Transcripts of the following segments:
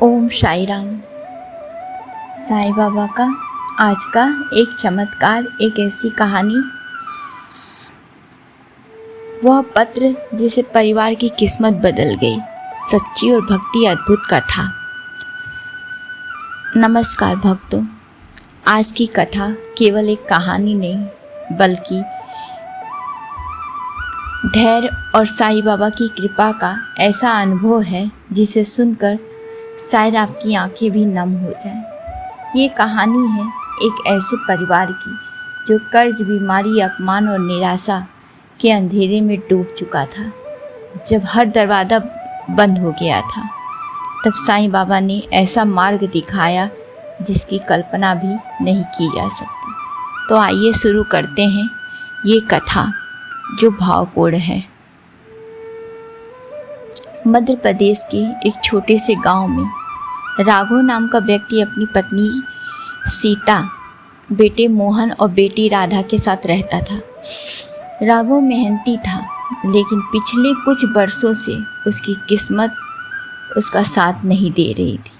ओम साई राम। साईं बाबा का आज का एक चमत्कार, एक ऐसी कहानी, वह पत्र जिसे परिवार की किस्मत बदल गई। सच्ची और भक्ति अद्भुत कथा। नमस्कार भक्तों, आज की कथा केवल एक कहानी नहीं बल्कि धैर्य और साईं बाबा की कृपा का ऐसा अनुभव है जिसे सुनकर शायद आपकी आंखें भी नम हो जाएं। ये कहानी है एक ऐसे परिवार की जो कर्ज, बीमारी, अपमान और निराशा के अंधेरे में डूब चुका था। जब हर दरवाज़ा बंद हो गया था, तब साईं बाबा ने ऐसा मार्ग दिखाया जिसकी कल्पना भी नहीं की जा सकती। तो आइए शुरू करते हैं ये कथा जो भावपूर्ण है। मध्य प्रदेश के एक छोटे से गांव में राघव नाम का व्यक्ति अपनी पत्नी सीता, बेटे मोहन और बेटी राधा के साथ रहता था। राघव मेहनती था, लेकिन पिछले कुछ वर्षों से उसकी किस्मत उसका साथ नहीं दे रही थी।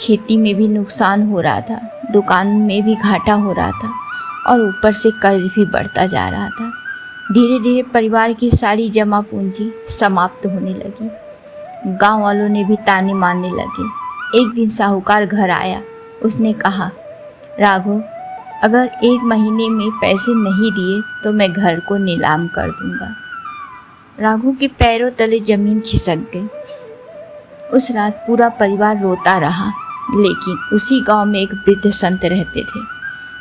खेती में भी नुकसान हो रहा था, दुकान में भी घाटा हो रहा था और ऊपर से कर्ज भी बढ़ता जा रहा था। धीरे धीरे परिवार की सारी जमा पूंजी समाप्त होने लगी। गांव वालों ने भी ताने मारने लगे। एक दिन साहूकार घर आया। उसने कहा, राघव, अगर 1 महीने में पैसे नहीं दिए तो मैं घर को नीलाम कर दूंगा। राघव के पैरों तले जमीन खिसक गई। उस रात पूरा परिवार रोता रहा। लेकिन उसी गांव में एक वृद्ध संत रहते थे।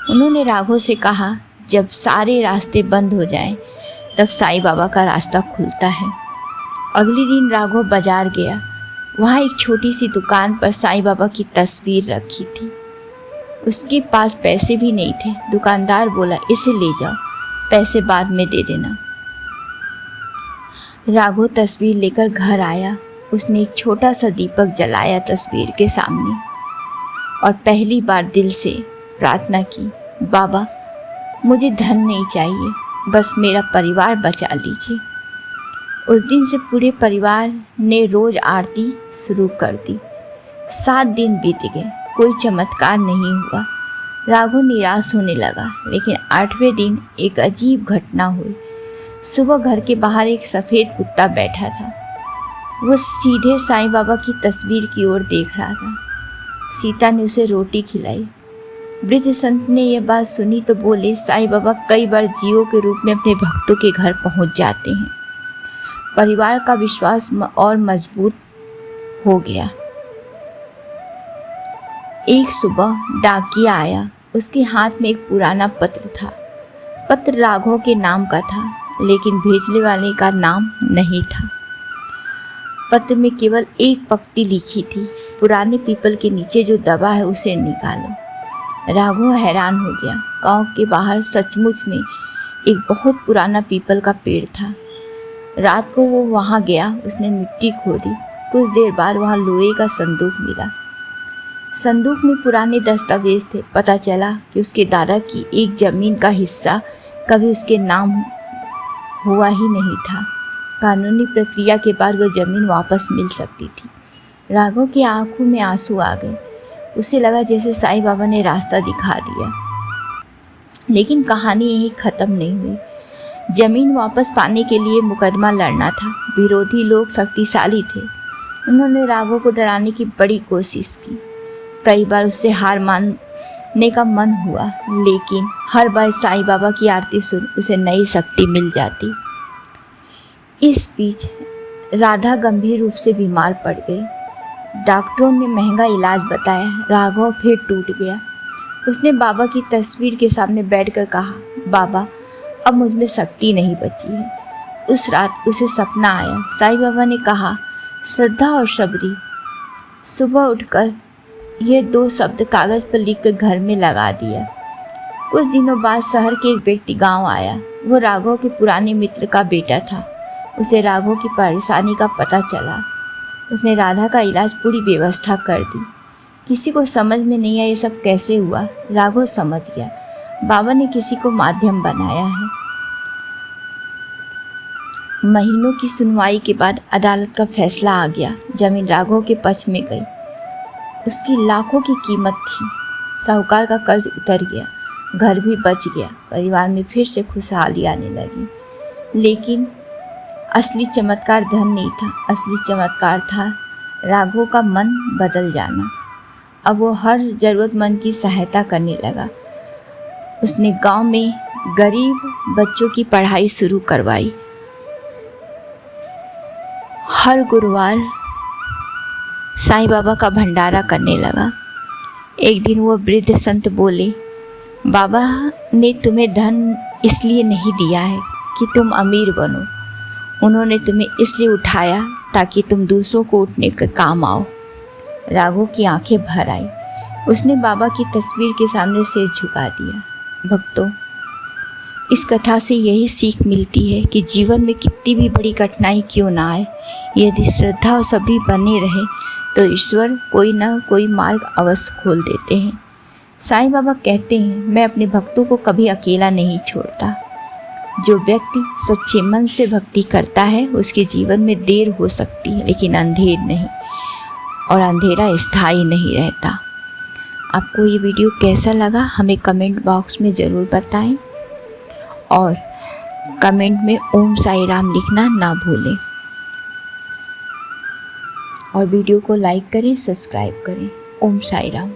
उन्होंने राघव से कहा, जब सारे रास्ते बंद हो जाएं, तब साईं बाबा का रास्ता खुलता है। अगले दिन राघव बाजार गया। वहाँ एक छोटी सी दुकान पर साईं बाबा की तस्वीर रखी थी। उसके पास पैसे भी नहीं थे। दुकानदार बोला, इसे ले जाओ, पैसे बाद में दे देना। राघव तस्वीर लेकर घर आया। उसने एक छोटा सा दीपक जलाया तस्वीर के सामने और पहली बार दिल से प्रार्थना की, बाबा, मुझे धन नहीं चाहिए, बस मेरा परिवार बचा लीजिए। उस दिन से पूरे परिवार ने रोज आरती शुरू कर दी। 7 दिन बीत गए, कोई चमत्कार नहीं हुआ। राघव निराश होने लगा। लेकिन 8वें दिन एक अजीब घटना हुई। सुबह घर के बाहर एक सफ़ेद कुत्ता बैठा था। वो सीधे साईं बाबा की तस्वीर की ओर देख रहा था। सीता ने उसे रोटी खिलाई। वृद्ध संत ने यह बात सुनी तो बोले, साईं बाबा कई बार जीवों के रूप में अपने भक्तों के घर पहुंच जाते हैं। परिवार का विश्वास और मजबूत हो गया। एक सुबह डाकिया आया। उसके हाथ में एक पुराना पत्र था। पत्र राघव के नाम का था, लेकिन भेजने वाले का नाम नहीं था। पत्र में केवल एक पंक्ति लिखी थी, पुराने पीपल के नीचे जो दबा है उसे निकालो। राघव हैरान हो गया। गांव के बाहर सचमुच में एक बहुत पुराना पीपल का पेड़ था। रात को वो वहां गया। उसने मिट्टी खोदी। कुछ देर बाद वहां लोहे का संदूक मिला। संदूक में पुराने दस्तावेज थे। पता चला कि उसके दादा की एक जमीन का हिस्सा कभी उसके नाम हुआ ही नहीं था। कानूनी प्रक्रिया के बाद वह जमीन वापस मिल सकती थी। राघव की आंखों में आंसू आ गए। उसे लगा जैसे साईं बाबा ने रास्ता दिखा दिया। लेकिन कहानी यही ख़त्म नहीं हुई। ज़मीन वापस पाने के लिए मुकदमा लड़ना था। विरोधी लोग शक्तिशाली थे। उन्होंने राघव को डराने की बड़ी कोशिश की। कई बार उससे हार मानने का मन हुआ, लेकिन हर बार साईं बाबा की आरती सुन उसे नई शक्ति मिल जाती। इस बीच राधा गंभीर रूप से बीमार पड़ गई। डॉक्टरों ने महंगा इलाज बताया। राघव फिर टूट गया। उसने बाबा की तस्वीर के सामने बैठकर कहा, बाबा, अब मुझ में शक्ति नहीं बची है। उस रात उसे सपना आया। साईं बाबा ने कहा, श्रद्धा और सबरी। सुबह उठकर ये 2 शब्द कागज़ पर लिखकर घर में लगा दिया। कुछ दिनों बाद शहर के एक व्यक्ति गांव आया। वो राघव के पुराने मित्र का बेटा था। उसे राघव की परेशानी का पता चला। उसने राधा का इलाज पूरी व्यवस्था कर दी। किसी को समझ में नहीं आया ये सब कैसे हुआ। राघव समझ गया, बाबा ने किसी को माध्यम बनाया है। महीनों की सुनवाई के बाद अदालत का फैसला आ गया। जमीन राघव के पक्ष में गई। उसकी लाखों की कीमत थी। साहूकार का कर्ज उतर गया, घर भी बच गया, परिवार में फिर से खुशहाली आने लगी। लेकिन असली चमत्कार धन नहीं था, असली चमत्कार था राघव का मन बदल जाना। अब वो हर ज़रूरतमंद की सहायता करने लगा। उसने गांव में गरीब बच्चों की पढ़ाई शुरू करवाई। हर गुरुवार साईं बाबा का भंडारा करने लगा। एक दिन वो वृद्ध संत बोले, बाबा ने तुम्हें धन इसलिए नहीं दिया है कि तुम अमीर बनो, उन्होंने तुम्हें इसलिए उठाया ताकि तुम दूसरों को उठने के काम आओ। राघव की आंखें भर आई। उसने बाबा की तस्वीर के सामने सिर झुका दिया। भक्तों, इस कथा से यही सीख मिलती है कि जीवन में कितनी भी बड़ी कठिनाई क्यों ना आए, यदि श्रद्धा और सब्र बने रहे तो ईश्वर कोई ना कोई मार्ग अवश्य खोल देते हैं। साईं बाबा कहते हैं, मैं अपने भक्तों को कभी अकेला नहीं छोड़ता। जो व्यक्ति सच्चे मन से भक्ति करता है उसके जीवन में देर हो सकती है लेकिन अंधेर नहीं, और अंधेरा स्थायी नहीं रहता। आपको ये वीडियो कैसा लगा हमें कमेंट बॉक्स में ज़रूर बताएं, और कमेंट में ओम साई राम लिखना ना भूलें, और वीडियो को लाइक करें, सब्सक्राइब करें। ओम साई राम।